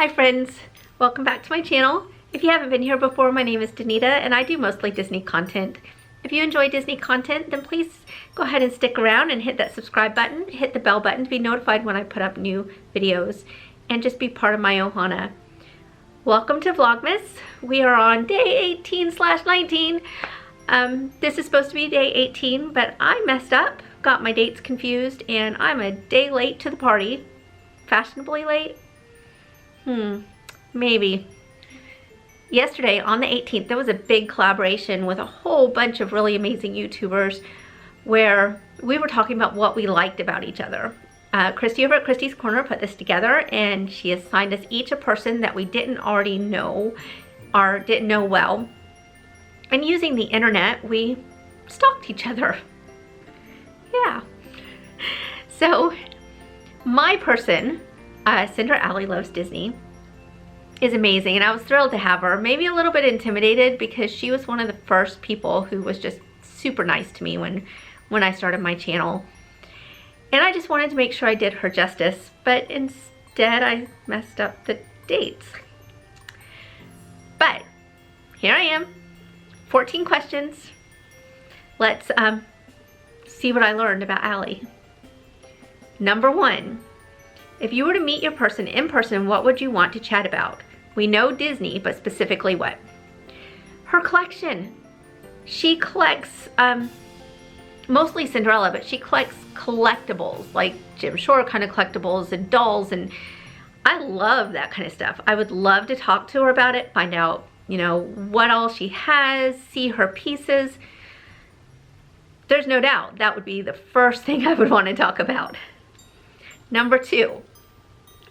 Hi friends, welcome back to my channel. If you haven't been here before, my name is Danita and I do mostly Disney content. If you enjoy Disney content, then please go ahead and stick around and hit that subscribe button, hit the bell button to be notified when I put up new videos, and just be part of my ohana. Welcome to Vlogmas. We are on day 18/19. This is supposed to be day 18, but I messed up, got my dates confused, and I'm a day late to the party. Fashionably late? Maybe. Yesterday on the 18th, there was a big collaboration with a whole bunch of really amazing YouTubers where we were talking about what we liked about each other. Christy over at Christy's Corner put this together, and she assigned us each a person that we didn't already know or didn't know well. And using the internet, we stalked each other. Yeah. So my person, Cinder Loves Disney, is amazing, and I was thrilled to have her. Maybe a little bit intimidated because she was one of the first people who was just super nice to me when I started my channel. And I just wanted to make sure I did her justice, but instead I messed up the dates. But here I am, 14 questions. Let's see what I learned about Allie. Number 1. If you were to meet your person in person, what would you want to chat about? We know Disney, but specifically what? Her collection. She collects, mostly Cinderella, but she collects collectibles, like Jim Shore kind of collectibles and dolls, and I love that kind of stuff. I would love to talk to her about it, find out, you know, what all she has, see her pieces. There's no doubt that would be the first thing I would want to talk about. Number 2.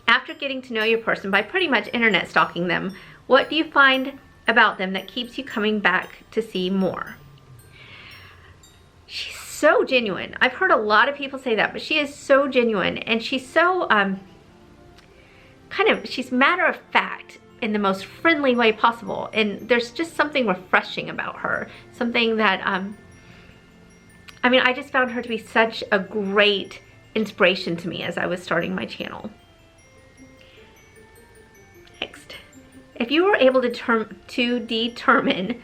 After getting to know your person by pretty much internet stalking them, what do you find about them that keeps you coming back to see more? She's so genuine. I've heard a lot of people say that, but she is so genuine, and she's so she's matter of fact in the most friendly way possible, and there's just something refreshing about her. Something that I just found her to be such a great inspiration to me as I was starting my channel. Next, if you were able to determine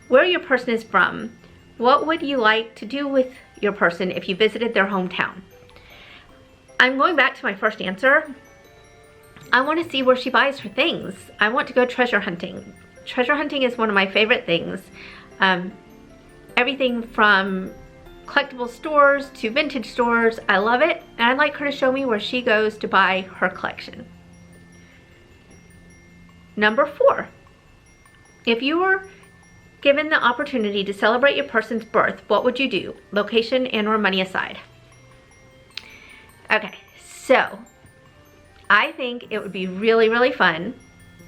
where your person is from, what would you like to do with your person if you visited their hometown? I'm going back to my first answer. I want to see where she buys her things. I want to go treasure hunting. Treasure hunting is one of my favorite things. Everything from collectible stores to vintage stores, I love it, and I'd like her to show me where she goes to buy her collection. Number 4, if you were given the opportunity to celebrate your person's birth, what would you do? Location and or money aside. Okay, so I think it would be really, really fun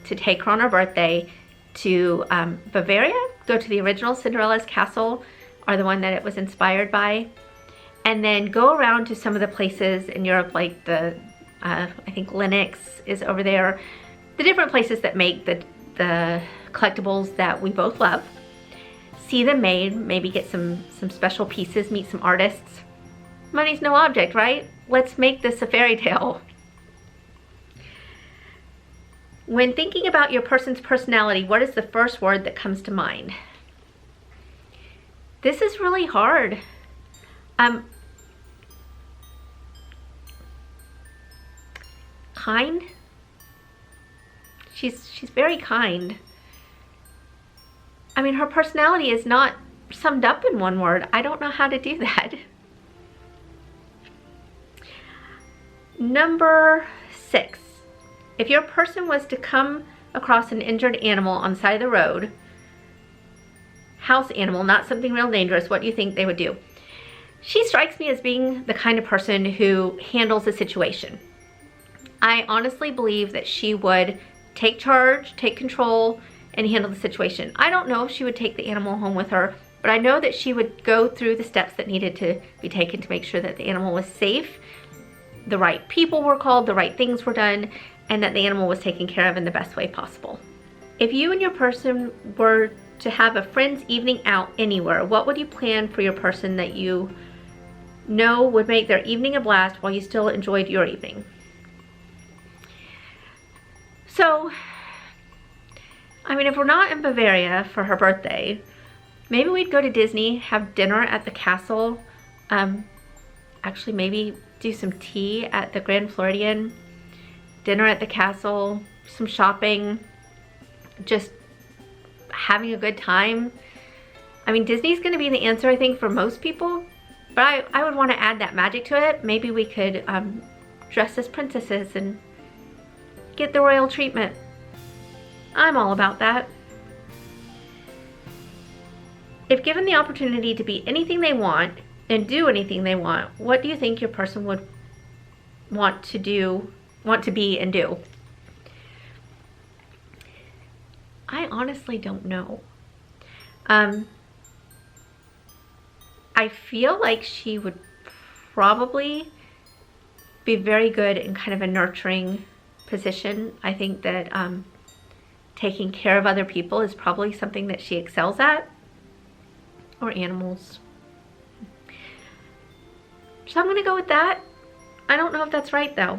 to take her on her birthday to Bavaria, go to the original Cinderella's castle, or the one that it was inspired by, and then go around to some of the places in Europe, like the, I think Linux is over there, the different places that make the collectibles that we both love. See them made, maybe get some special pieces, meet some artists. Money's no object, right? Let's make this a fairy tale. When thinking about your person's personality, what is the first word that comes to mind? This is really hard. Kind? She's very kind. I mean, her personality is not summed up in one word. I don't know how to do that. Number 6. If your person was to come across an injured animal on the side of the road, house animal, not something real dangerous, what do you think they would do? She strikes me as being the kind of person who handles a situation. I honestly believe that she would take charge, take control, and handle the situation. I don't know if she would take the animal home with her, but I know that she would go through the steps that needed to be taken to make sure that the animal was safe, the right people were called, the right things were done, and that the animal was taken care of in the best way possible. If you and your person were to have a friend's evening out anywhere, what would you plan for your person that you know would make their evening a blast while you still enjoyed your evening? So, I mean, if we're not in Bavaria for her birthday, maybe we'd go to Disney, have dinner at the castle, actually maybe do some tea at the Grand Floridian, dinner at the castle, some shopping, just having a good time. I mean, Disney's gonna be the answer, I think, for most people, but I would want to add that magic to it. Maybe we could dress as princesses and get the royal treatment. I'm all about that. If given the opportunity to be anything they want and do anything they want, what do you think your person would want to be and do? I honestly don't know. I feel like she would probably be very good in kind of a nurturing position. I think that taking care of other people is probably something that she excels at, or animals. So I'm gonna go with that. I don't know if that's right though.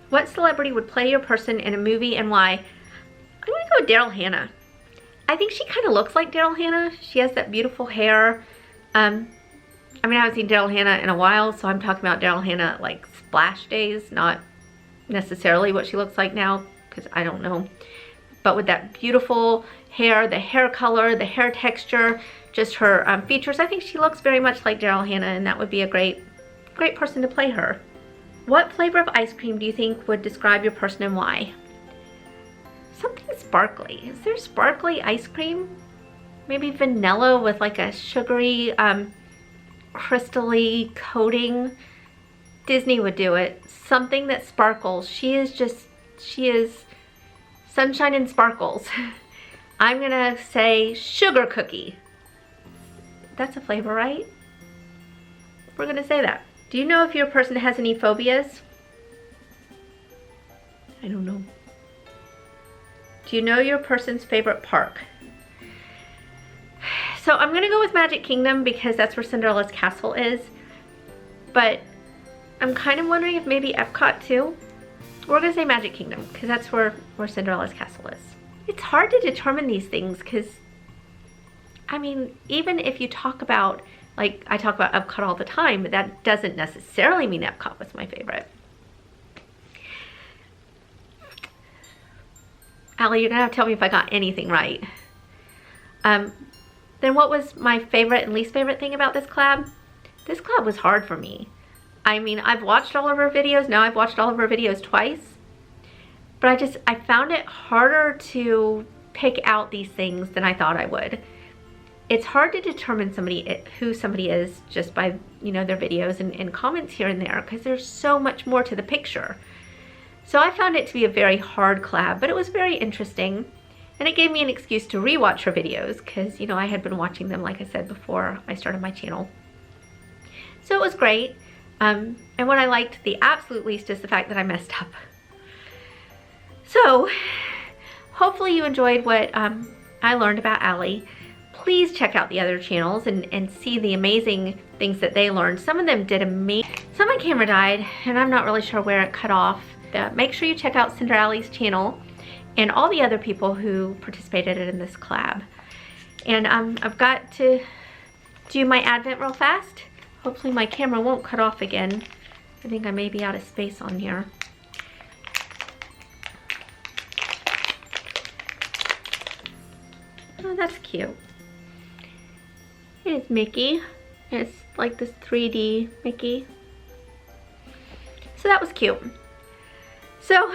What celebrity would play your person in a movie and why? I'm gonna go with Daryl Hannah. I think she kind of looks like Daryl Hannah. She has that beautiful hair. I mean, I haven't seen Daryl Hannah in a while, so I'm talking about Daryl Hannah like Splash days, not necessarily what she looks like now, because I don't know. But with that beautiful hair, the hair color, the hair texture, just her features, I think she looks very much like Daryl Hannah, and that would be a great person to play her. What flavor of ice cream do you think would describe your person and why? Something sparkly. Is there sparkly ice cream? Maybe vanilla with like a sugary, crystally coating. Disney would do it. Something that sparkles. She is sunshine and sparkles. I'm gonna say sugar cookie. That's a flavor, right? We're gonna say that. Do you know if your person has any phobias? I don't know. Do you know your person's favorite park? So I'm gonna go with Magic Kingdom because that's where Cinderella's castle is. But I'm kind of wondering if maybe Epcot too. We're gonna say Magic Kingdom because that's where Cinderella's castle is. It's hard to determine these things because, I mean, even if you talk about, like I talk about Epcot all the time, but that doesn't necessarily mean Epcot was my favorite. Allie, you're gonna have to tell me if I got anything right. Then what was my favorite and least favorite thing about this collab? This collab was hard for me. I mean, I've watched all of her videos. Now I've watched all of her videos twice. But I found it harder to pick out these things than I thought I would. It's hard to determine who somebody is just by, you know, their videos and comments here and there, because there's so much more to the picture. So I found it to be a very hard collab, but it was very interesting. And it gave me an excuse to rewatch her videos because, you know, I had been watching them, like I said, before I started my channel. So it was great. And what I liked the absolute least is the fact that I messed up. So hopefully you enjoyed what I learned about Allie. Please check out the other channels and see the amazing things that they learned. Some of them did amazing. So my camera died and I'm not really sure where it cut off. Make sure you check out Cinderelle's channel and all the other people who participated in this collab. And I've got to do my advent real fast. Hopefully my camera won't cut off again. I think I may be out of space on here. Oh, that's cute. It is Mickey. It's like this 3D Mickey. So that was cute. So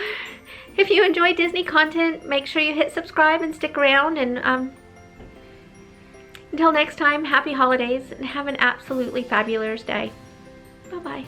if you enjoy Disney content, make sure you hit subscribe and stick around. And until next time, happy holidays and have an absolutely fabulous day. Bye-bye.